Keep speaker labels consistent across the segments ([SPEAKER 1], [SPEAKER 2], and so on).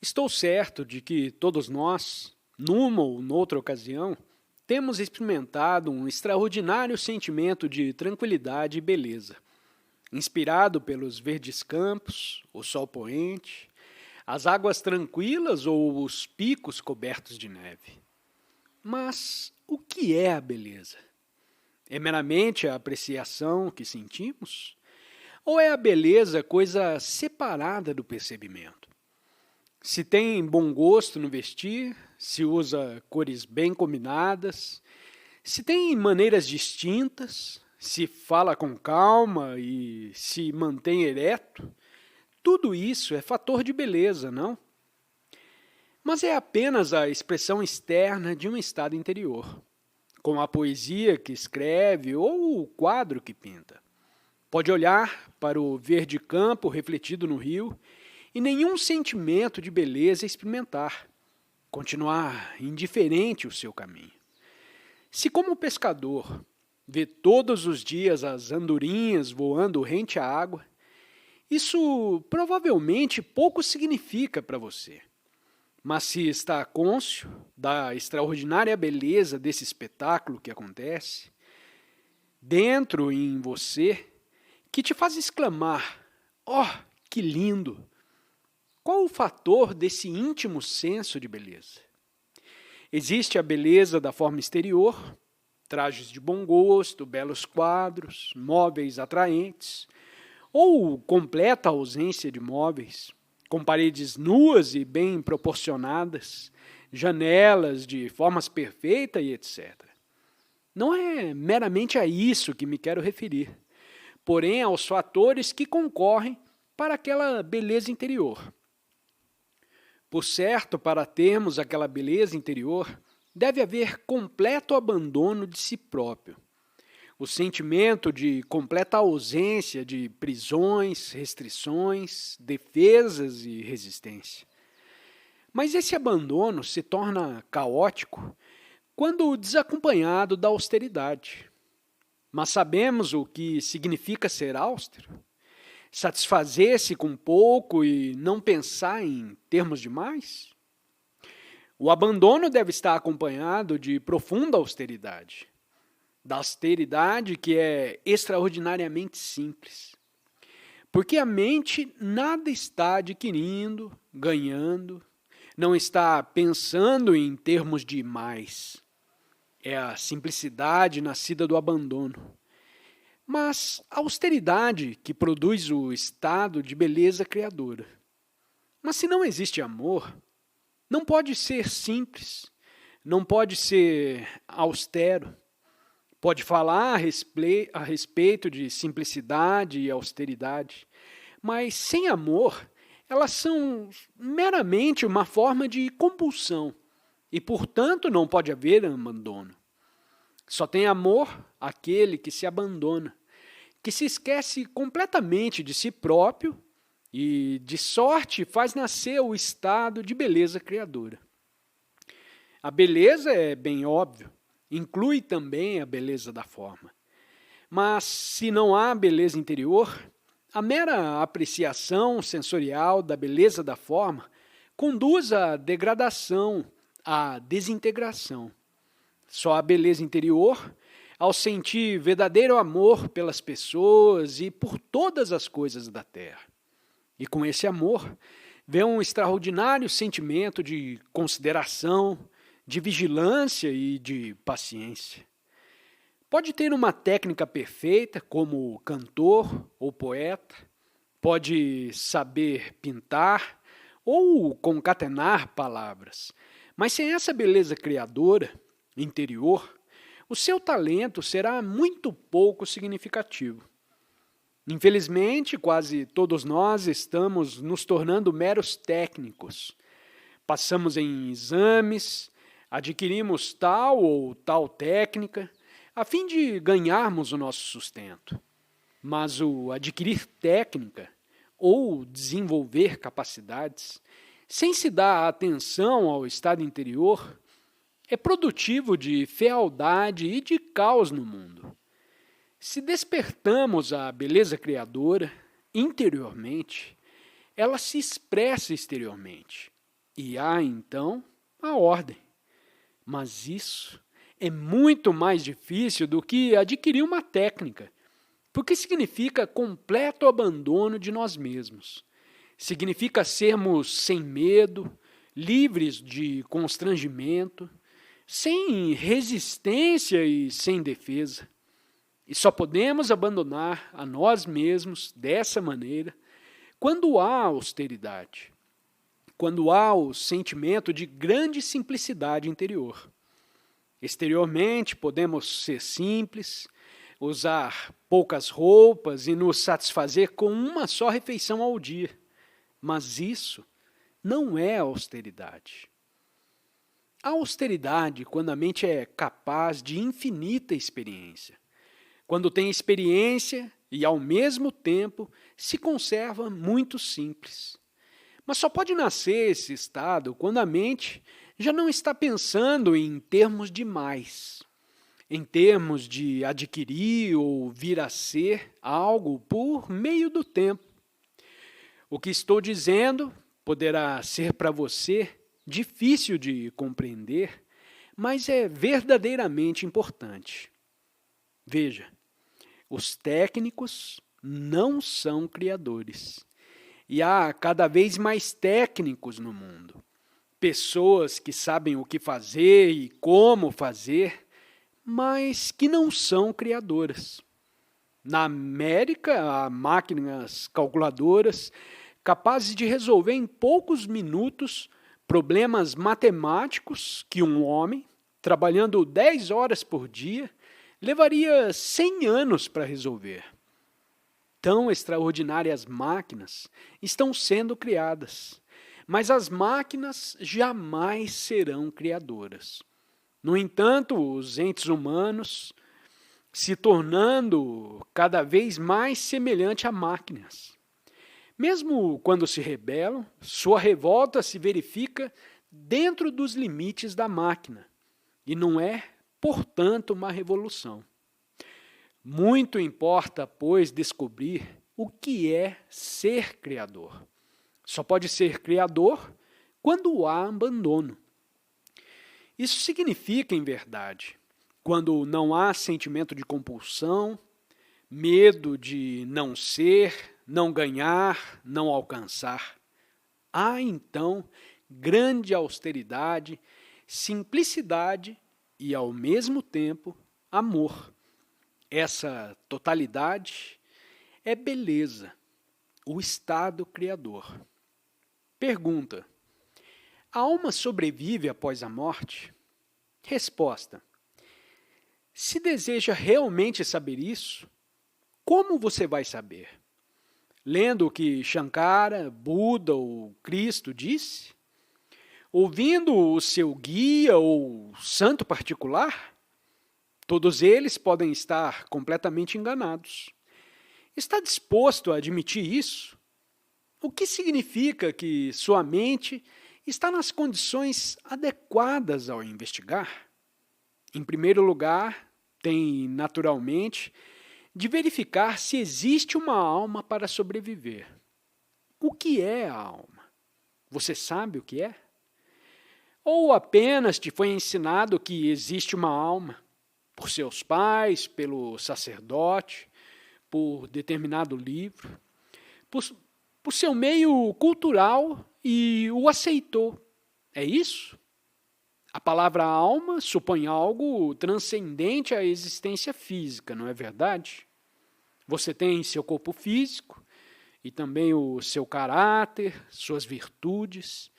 [SPEAKER 1] Estou certo de que todos nós, numa ou noutra ocasião, temos experimentado um extraordinário sentimento de tranquilidade e beleza, inspirado pelos verdes campos, o sol poente, as águas tranquilas ou os picos cobertos de neve. Mas o que é a beleza? É meramente a apreciação que sentimos? Ou é a beleza coisa separada do percebimento? Se tem bom gosto no vestir, se usa cores bem combinadas, se tem maneiras distintas, se fala com calma e se mantém ereto, tudo isso é fator de beleza, não? Mas é apenas a expressão externa de um estado interior, como a poesia que escreve ou o quadro que pinta. Pode olhar para o verde campo refletido no rio e nenhum sentimento de beleza experimentar, continuar indiferente o seu caminho. Se como pescador vê todos os dias as andorinhas voando rente à água, isso provavelmente pouco significa para você. Mas se está cônscio da extraordinária beleza desse espetáculo que acontece, dentro em você, que te faz exclamar, oh, que lindo! Qual o fator desse íntimo senso de beleza? Existe a beleza da forma exterior, trajes de bom gosto, belos quadros, móveis atraentes, ou completa ausência de móveis, com paredes nuas e bem proporcionadas, janelas de formas perfeitas e etc. Não é meramente a isso que me quero referir, porém aos fatores que concorrem para aquela beleza interior. Por certo, para termos aquela beleza interior, deve haver completo abandono de si próprio. O sentimento de completa ausência de prisões, restrições, defesas e resistência. Mas esse abandono se torna caótico quando desacompanhado da austeridade. Mas sabemos o que significa ser austero? Satisfazer-se com pouco e não pensar em termos de mais? O abandono deve estar acompanhado de profunda austeridade. Da austeridade que é extraordinariamente simples. Porque a mente nada está adquirindo, ganhando, não está pensando em termos de mais. É a simplicidade nascida do abandono. Mas a austeridade que produz o estado de beleza criadora. Mas se não existe amor, não pode ser simples, não pode ser austero. Pode falar a respeito de simplicidade e austeridade, mas sem amor, elas são meramente uma forma de compulsão e, portanto, não pode haver abandono. Só tem amor aquele que se abandona, que se esquece completamente de si próprio e, de sorte, faz nascer o estado de beleza criadora. A beleza é bem óbvio, inclui também a beleza da forma. Mas, se não há beleza interior, a mera apreciação sensorial da beleza da forma conduz à degradação, à desintegração. Só a beleza interior, ao sentir verdadeiro amor pelas pessoas e por todas as coisas da terra. E com esse amor, vem um extraordinário sentimento de consideração, de vigilância e de paciência. Pode ter uma técnica perfeita, como cantor ou poeta, pode saber pintar ou concatenar palavras, mas sem essa beleza criadora, interior, o seu talento será muito pouco significativo. Infelizmente, quase todos nós estamos nos tornando meros técnicos. Passamos em exames, adquirimos tal ou tal técnica, a fim de ganharmos o nosso sustento. Mas o adquirir técnica ou desenvolver capacidades, sem se dar atenção ao estado interior, é produtivo de fealdade e de caos no mundo. Se despertamos a beleza criadora interiormente, ela se expressa exteriormente. E há, então, a ordem. Mas isso é muito mais difícil do que adquirir uma técnica, porque significa completo abandono de nós mesmos. Significa sermos sem medo, livres de constrangimento, sem resistência e sem defesa. E só podemos abandonar a nós mesmos dessa maneira quando há austeridade, quando há o sentimento de grande simplicidade interior. Exteriormente, podemos ser simples, usar poucas roupas e nos satisfazer com uma só refeição ao dia. Mas isso não é austeridade. A austeridade, quando a mente é capaz de infinita experiência, quando tem experiência e, ao mesmo tempo, se conserva muito simples. Mas só pode nascer esse estado quando a mente já não está pensando em termos de mais, em termos de adquirir ou vir a ser algo por meio do tempo. O que estou dizendo poderá ser para você difícil de compreender, mas é verdadeiramente importante. Veja, os técnicos não são criadores. E há cada vez mais técnicos no mundo. Pessoas que sabem o que fazer e como fazer, mas que não são criadoras. Na América, há máquinas calculadoras capazes de resolver em poucos minutos problemas matemáticos que um homem, trabalhando 10 horas por dia, levaria 100 anos para resolver. Tão extraordinárias máquinas estão sendo criadas, mas as máquinas jamais serão criadoras. No entanto, os entes humanos se tornando cada vez mais semelhante a máquinas. Mesmo quando se rebelam, sua revolta se verifica dentro dos limites da máquina e não é, portanto, uma revolução. Muito importa, pois, descobrir o que é ser criador. Só pode ser criador quando há abandono. Isso significa, em verdade, quando não há sentimento de compulsão, medo de não ser, não ganhar, não alcançar. Há, então, grande austeridade, simplicidade e, ao mesmo tempo, amor. Essa totalidade é beleza, o estado criador. Pergunta: a alma sobrevive após a morte? Resposta: se deseja realmente saber isso, como você vai saber? Lendo o que Shankara, Buda ou Cristo disse? Ouvindo o seu guia ou santo particular? Todos eles podem estar completamente enganados. Está disposto a admitir isso? O que significa que sua mente está nas condições adequadas ao investigar? Em primeiro lugar, tem, naturalmente, de verificar se existe uma alma para sobreviver. O que é a alma? Você sabe o que é? Ou apenas te foi ensinado que existe uma alma? Por seus pais, pelo sacerdote, por determinado livro, por seu meio cultural e o aceitou. É isso? A palavra alma supõe algo transcendente à existência física, não é verdade? Você tem seu corpo físico e também o seu caráter, suas virtudes.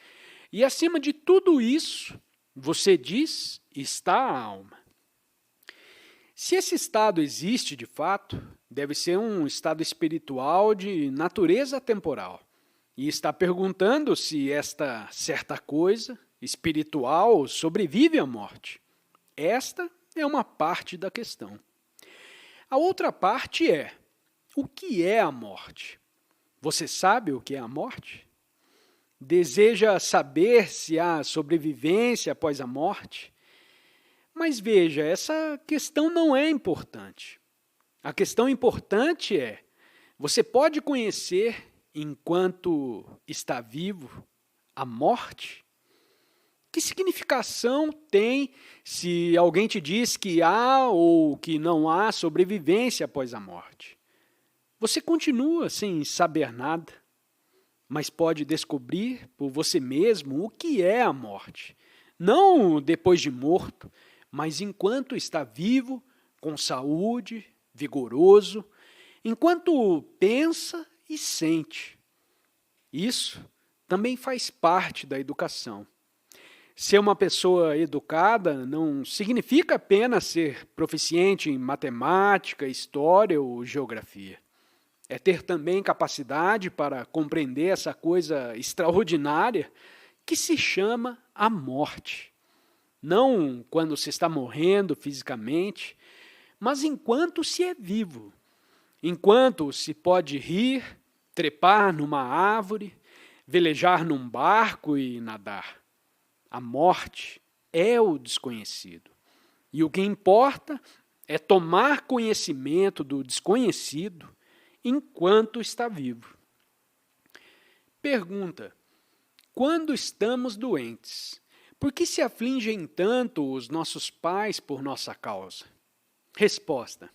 [SPEAKER 1] E acima de tudo isso, você diz, está a alma. Se esse estado existe de fato, deve ser um estado espiritual de natureza temporal. E está perguntando se esta certa coisa espiritual sobrevive à morte. Esta é uma parte da questão. A outra parte é: o que é a morte? Você sabe o que é a morte? Deseja saber se há sobrevivência após a morte? Mas veja, essa questão não é importante. A questão importante é: você pode conhecer, enquanto está vivo, a morte? Que significação tem se alguém te diz que há ou que não há sobrevivência após a morte? Você continua sem saber nada, mas pode descobrir por você mesmo o que é a morte. Não depois de morto, mas enquanto está vivo, com saúde, vigoroso, enquanto pensa e sente. Isso também faz parte da educação. Ser uma pessoa educada não significa apenas ser proficiente em matemática, história ou geografia. É ter também capacidade para compreender essa coisa extraordinária que se chama a morte. Não quando se está morrendo fisicamente, mas enquanto se é vivo. Enquanto se pode rir, trepar numa árvore, velejar num barco e nadar. A morte é o desconhecido. E o que importa é tomar conhecimento do desconhecido enquanto está vivo. Pergunta: quando estamos doentes, por que se afligem tanto os nossos pais por nossa causa? Resposta: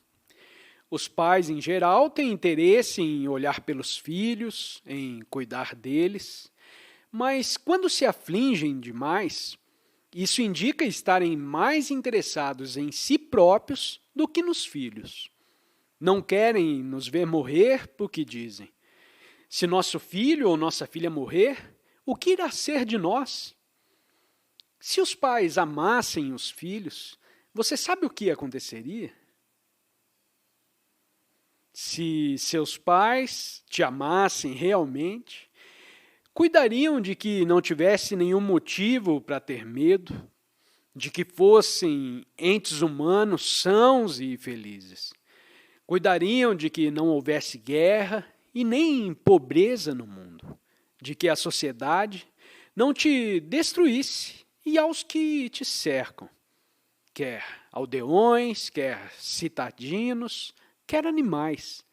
[SPEAKER 1] os pais, em geral, têm interesse em olhar pelos filhos, em cuidar deles, mas quando se afligem demais, isso indica estarem mais interessados em si próprios do que nos filhos. Não querem nos ver morrer porque dizem: se nosso filho ou nossa filha morrer, o que irá ser de nós? Se os pais amassem os filhos, você sabe o que aconteceria? Se seus pais te amassem realmente, cuidariam de que não tivesse nenhum motivo para ter medo, de que fossem entes humanos sãos e felizes. Cuidariam de que não houvesse guerra e nem pobreza no mundo, de que a sociedade não te destruísse e aos que te cercam, quer aldeões, quer citadinos, quer animais.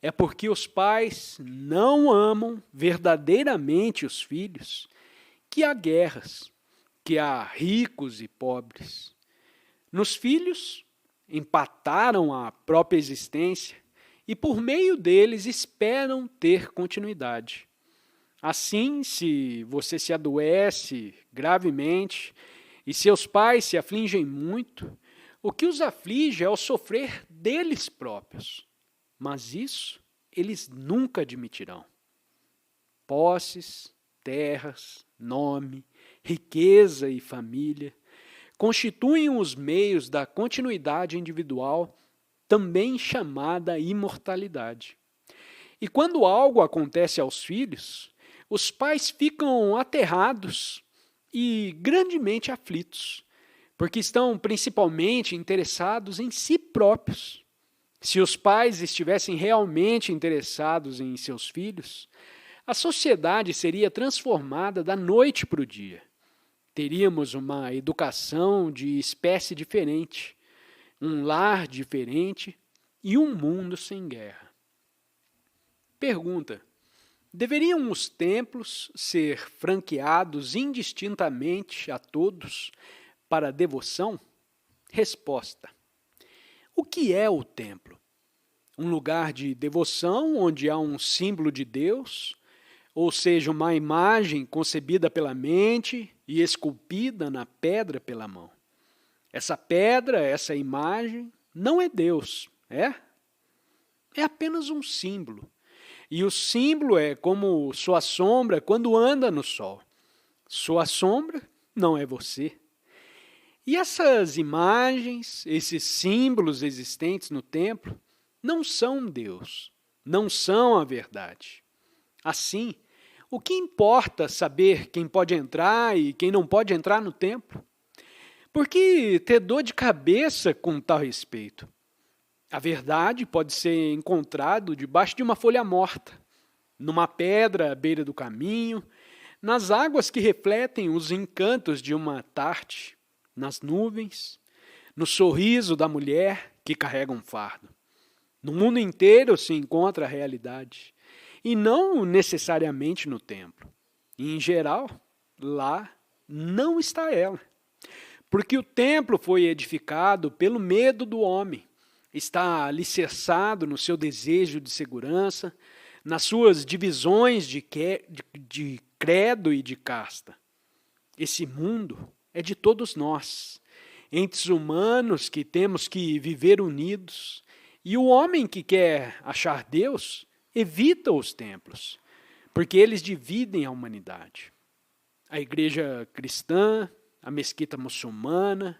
[SPEAKER 1] É porque os pais não amam verdadeiramente os filhos que há guerras, que há ricos e pobres. Nos filhos, empataram a própria existência e por meio deles esperam ter continuidade. Assim, se você se adoece gravemente e seus pais se afligem muito, o que os aflige é o sofrer deles próprios. Mas isso eles nunca admitirão. Posses, terras, nome, riqueza e família constituem os meios da continuidade individual, também chamada imortalidade. E quando algo acontece aos filhos, os pais ficam aterrados e grandemente aflitos, porque estão principalmente interessados em si próprios. Se os pais estivessem realmente interessados em seus filhos, a sociedade seria transformada da noite para o dia. Teríamos uma educação de espécie diferente, um lar diferente e um mundo sem guerra. Pergunta: deveriam os templos ser franqueados indistintamente a todos para devoção? Resposta: o que é o templo? Um lugar de devoção onde há um símbolo de Deus, ou seja, uma imagem concebida pela mente e esculpida na pedra pela mão. Essa pedra, essa imagem, não é Deus, é? É apenas um símbolo. E o símbolo é como sua sombra quando anda no sol. Sua sombra não é você. E essas imagens, esses símbolos existentes no templo, não são Deus, não são a verdade. Assim, o que importa saber quem pode entrar e quem não pode entrar no templo? Por que ter dor de cabeça com tal respeito? A verdade pode ser encontrado debaixo de uma folha morta, numa pedra à beira do caminho, nas águas que refletem os encantos de uma tarde, nas nuvens, no sorriso da mulher que carrega um fardo. No mundo inteiro se encontra a realidade, e não necessariamente no templo. E, em geral, lá não está ela. Porque o templo foi edificado pelo medo do homem, está alicerçado no seu desejo de segurança, nas suas divisões de credo e de casta. Esse mundo é de todos nós, entes humanos que temos que viver unidos, e o homem que quer achar Deus evita os templos, porque eles dividem a humanidade. A igreja cristã, a mesquita muçulmana,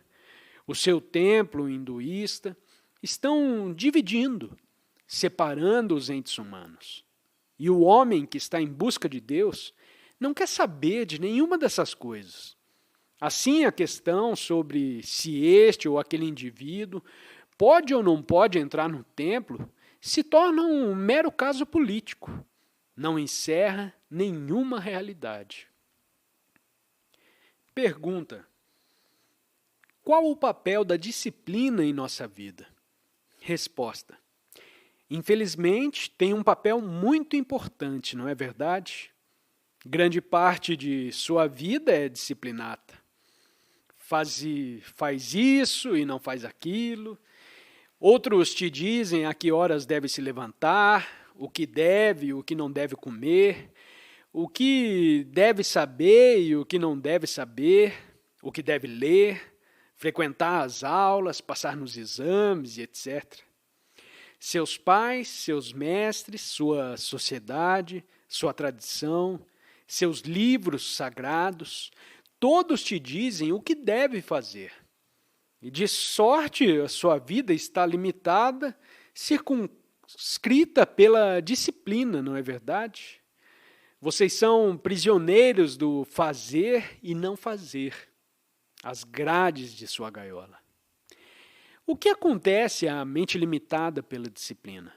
[SPEAKER 1] o seu templo hinduísta, estão dividindo, separando os entes humanos. E o homem que está em busca de Deus não quer saber de nenhuma dessas coisas. Assim, a questão sobre se este ou aquele indivíduo pode ou não pode entrar no templo se torna um mero caso político. Não encerra nenhuma realidade. Pergunta: qual o papel da disciplina em nossa vida? Resposta: infelizmente, tem um papel muito importante, não é verdade? Grande parte de sua vida é disciplinada. Faz isso e não faz aquilo. Outros te dizem a que horas deve se levantar, o que deve e o que não deve comer, o que deve saber e o que não deve saber, o que deve ler, frequentar as aulas, passar nos exames e etc. Seus pais, seus mestres, sua sociedade, sua tradição, seus livros sagrados, todos te dizem o que deve fazer. E de sorte a sua vida está limitada, circunscrita pela disciplina, não é verdade? Vocês são prisioneiros do fazer e não fazer, as grades de sua gaiola. O que acontece à mente limitada pela disciplina?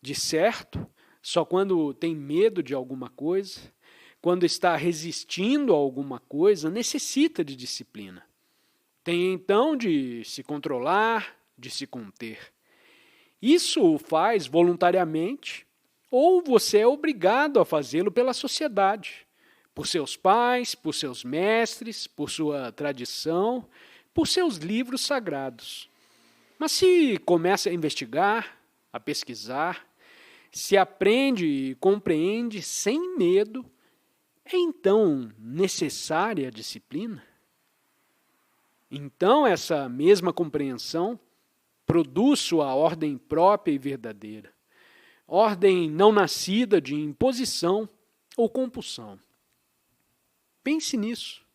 [SPEAKER 1] De certo, só quando tem medo de alguma coisa, quando está resistindo a alguma coisa, necessita de disciplina. Tem então de se controlar, de se conter. Isso o faz voluntariamente, ou você é obrigado a fazê-lo pela sociedade, por seus pais, por seus mestres, por sua tradição, por seus livros sagrados. Mas se começa a investigar, a pesquisar, se aprende e compreende sem medo, é então necessária a disciplina? Então essa mesma compreensão produz sua ordem própria e verdadeira, ordem não nascida de imposição ou compulsão. Pense nisso,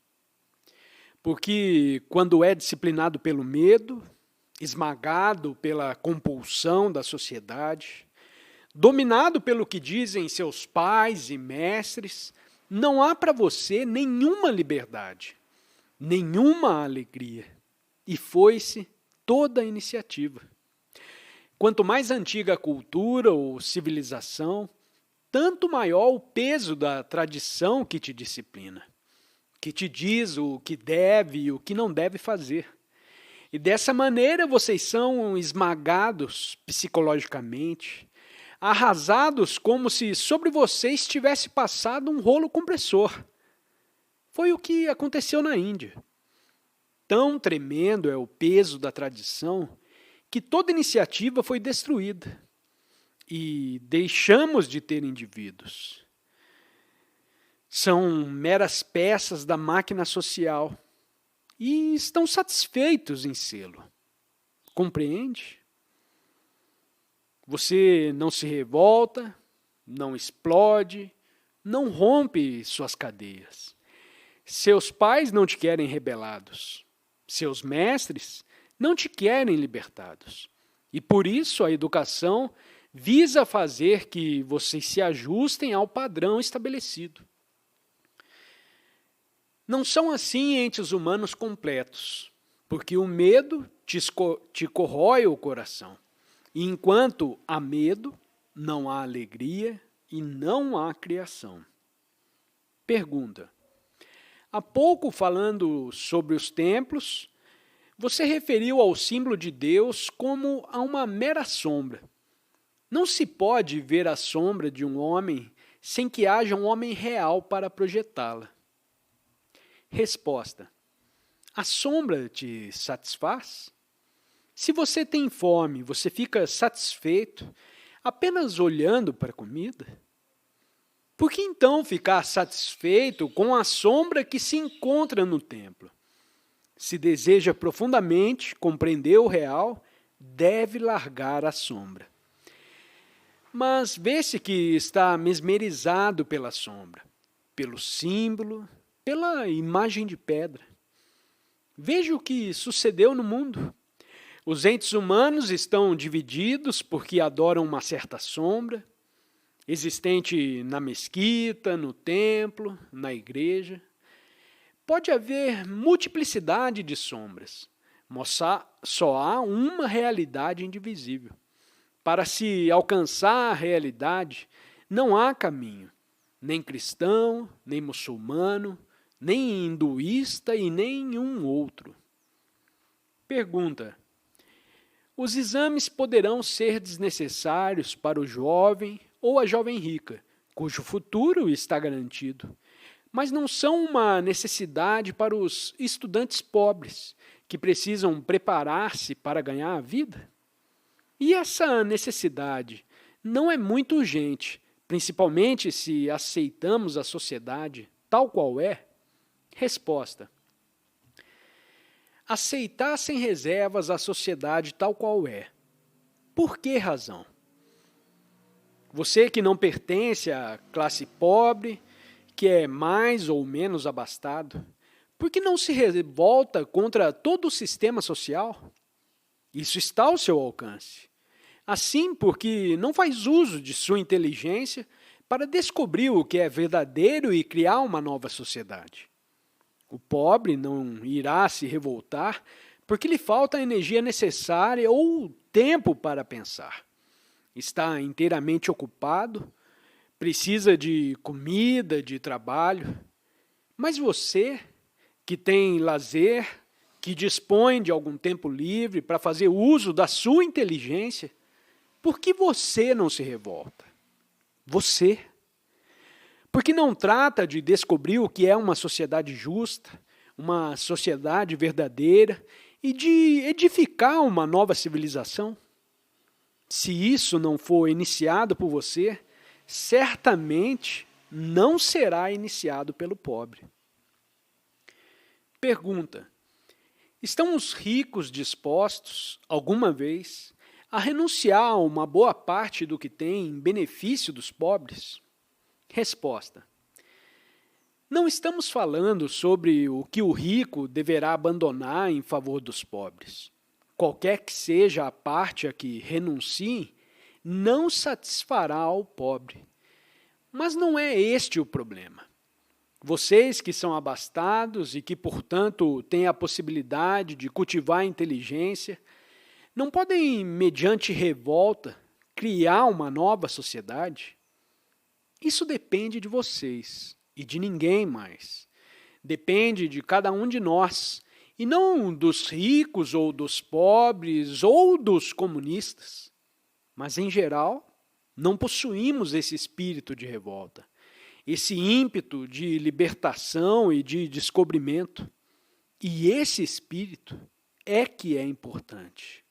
[SPEAKER 1] porque quando é disciplinado pelo medo, esmagado pela compulsão da sociedade, dominado pelo que dizem seus pais e mestres, não há para você nenhuma liberdade, nenhuma alegria, e foi-se toda a iniciativa. Quanto mais antiga a cultura ou civilização, tanto maior o peso da tradição que te disciplina, que te diz o que deve e o que não deve fazer. E dessa maneira vocês são esmagados psicologicamente, arrasados como se sobre vocês tivesse passado um rolo compressor. Foi o que aconteceu na Índia. Tão tremendo é o peso da tradição que toda iniciativa foi destruída e deixamos de ter indivíduos. São meras peças da máquina social e estão satisfeitos em sê-lo. Compreende? Você não se revolta, não explode, não rompe suas cadeias. Seus pais não te querem rebelados. Seus mestres não te querem libertados. E por isso a educação visa fazer que vocês se ajustem ao padrão estabelecido. Não são assim entes humanos completos, porque o medo te corrói o coração. E enquanto há medo, não há alegria e não há criação. Pergunta: há pouco falando sobre os templos, você referiu ao símbolo de Deus como a uma mera sombra. Não se pode ver a sombra de um homem sem que haja um homem real para projetá-la. Resposta: a sombra te satisfaz? Se você tem fome, você fica satisfeito apenas olhando para a comida? Por que então ficar satisfeito com a sombra que se encontra no templo? Se deseja profundamente compreender o real, deve largar a sombra. Mas vê-se que está mesmerizado pela sombra, pelo símbolo, pela imagem de pedra. Veja o que sucedeu no mundo. Os entes humanos estão divididos porque adoram uma certa sombra, existente na mesquita, no templo, na igreja. Pode haver multiplicidade de sombras, mas só há uma realidade indivisível. Para se alcançar a realidade, não há caminho, nem cristão, nem muçulmano, nem hinduísta e nenhum outro. Pergunta: os exames poderão ser desnecessários para o jovem ou a jovem rica, cujo futuro está garantido, mas não são uma necessidade para os estudantes pobres, que precisam preparar-se para ganhar a vida? E essa necessidade não é muito urgente, principalmente se aceitamos a sociedade tal qual é? Resposta: aceitar sem reservas a sociedade tal qual é. Por que razão? Você que não pertence à classe pobre, que é mais ou menos abastado, por que não se revolta contra todo o sistema social? Isso está ao seu alcance. Assim, porque não faz uso de sua inteligência para descobrir o que é verdadeiro e criar uma nova sociedade. O pobre não irá se revoltar porque lhe falta a energia necessária ou tempo para pensar. Está inteiramente ocupado, precisa de comida, de trabalho. Mas você, que tem lazer, que dispõe de algum tempo livre para fazer uso da sua inteligência, por que você não se revolta? Você. Porque não trata de descobrir o que é uma sociedade justa, uma sociedade verdadeira e de edificar uma nova civilização? Se isso não for iniciado por você, certamente não será iniciado pelo pobre. Pergunta: estão os ricos dispostos, alguma vez, a renunciar a uma boa parte do que têm em benefício dos pobres? Resposta: não estamos falando sobre o que o rico deverá abandonar em favor dos pobres. Qualquer que seja a parte a que renuncie, não satisfará ao pobre. Mas não é este o problema. Vocês que são abastados e que, portanto, têm a possibilidade de cultivar a inteligência, não podem, mediante revolta, criar uma nova sociedade? Isso depende de vocês e de ninguém mais. Depende de cada um de nós, e não dos ricos ou dos pobres ou dos comunistas. Mas, em geral, não possuímos esse espírito de revolta, esse ímpeto de libertação e de descobrimento. E esse espírito é que é importante.